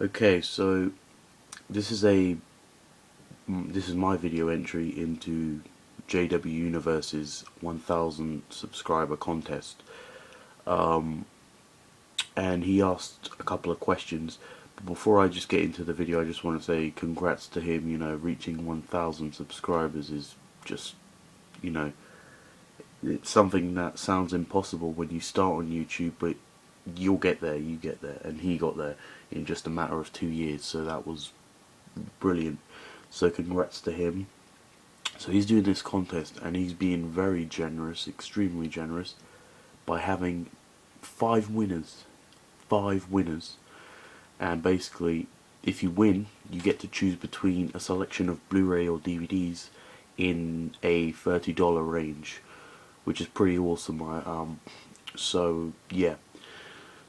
Okay, so this is my video entry into JWUniverse's 1000 subscriber contest. Um, and he asked a couple of questions. But before I just get into the video, I just want to say congrats to him. Reaching 1000 subscribers is just, you know, it's something that sounds impossible when you start on YouTube, but you'll get there, you get there, and he got there in just a matter of 2 years, so that was brilliant. So congrats to him. So he's doing this contest, and he's being very generous, extremely generous, by having 5 winners. 5 winners. And basically, if you win, you get to choose between a selection of Blu-ray or DVDs in a $30 range, which is pretty awesome. So yeah.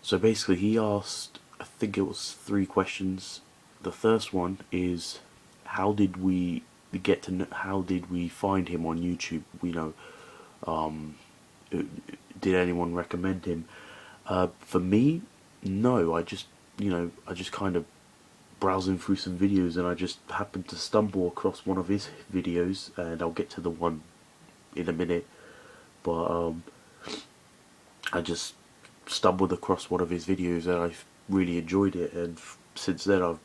So basically, he asked, I think it was 3 questions. The first one is, how did we how did we find him on YouTube? Um, did anyone recommend him? For me, no. I just kind of browsing through some videos, and I just happened to stumble across one of his videos, and I'll get to the one in a minute. But I just stumbled across one of his videos, and I really enjoyed it, and since then I've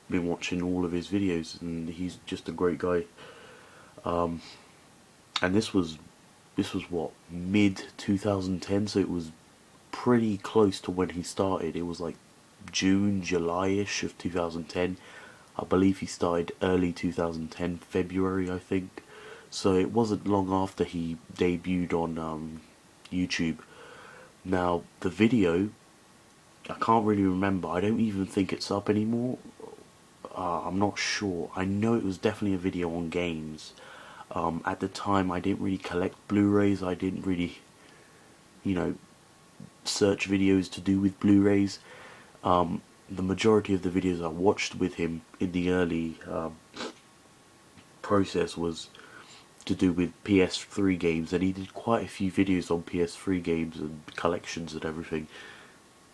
been watching all of his videos, and he's just a great guy. And this was what, mid 2010, so it was pretty close to when he started. It was like June, July-ish of 2010. I believe he started early 2010, February, I think. So it wasn't long after he debuted on YouTube. Now, the video, I can't really remember. I don't even think it's up anymore. I'm not sure. I know it was definitely a video on games. At the time, I didn't really collect Blu-rays. I didn't really, search videos to do with Blu-rays. The majority of the videos I watched with him in the early process was to do with PS3 games, and he did quite a few videos on PS3 games and collections and everything.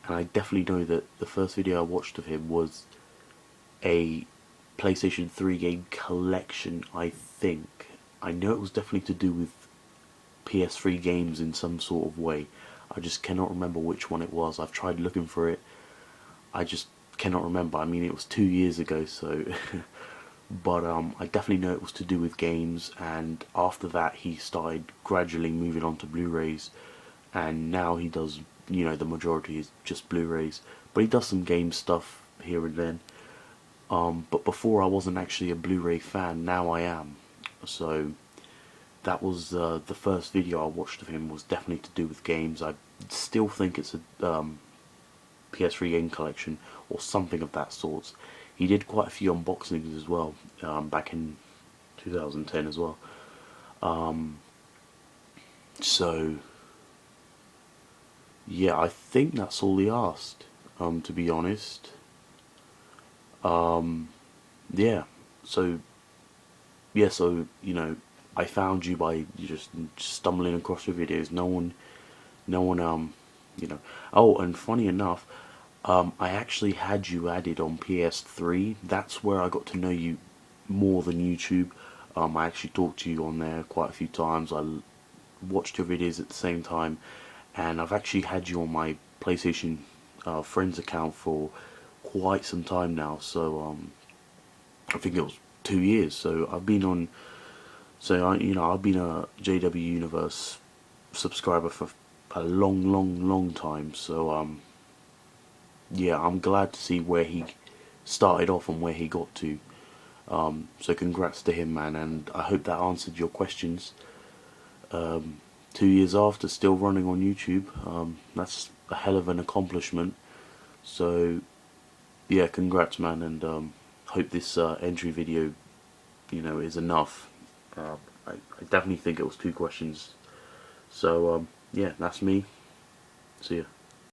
And I definitely know that the first video I watched of him was a PlayStation 3 game collection, I think. I know it was definitely to do with PS3 games in some sort of way. I just cannot remember which one it was. I've tried looking for it. I just cannot remember. I mean, it was 2 years ago, so... but I definitely know it was to do with games, and after that he started gradually moving on to Blu-rays, and now he does, the majority is just Blu-rays, but he does some game stuff here and then. But before, I wasn't actually a Blu-ray fan. Now I am. So that was the first video I watched of him, was definitely to do with games. I still think it's a PS3 game collection or something of that sort. He did quite a few unboxings as well, back in 2010 as well. So yeah, I think that's all he asked, to be honest. Yeah, so I found you by just stumbling across your videos. No one, Oh, and funny enough, I actually had you added on PS3. That's where I got to know you more than YouTube. I actually talked to you on there quite a few times. I watched your videos at the same time, and I've actually had you on my PlayStation Friends account for quite some time now. So I think it was 2 years. So I've been on. So I've been a JWUniverse subscriber for a long time. So yeah, I'm glad to see where he started off and where he got to. So congrats to him, man, and I hope that answered your questions. 2 years after, still running on YouTube, that's a hell of an accomplishment. So yeah, congrats, man, and hope this entry video, is enough. I definitely think it was 2 questions. So yeah, that's me. See ya.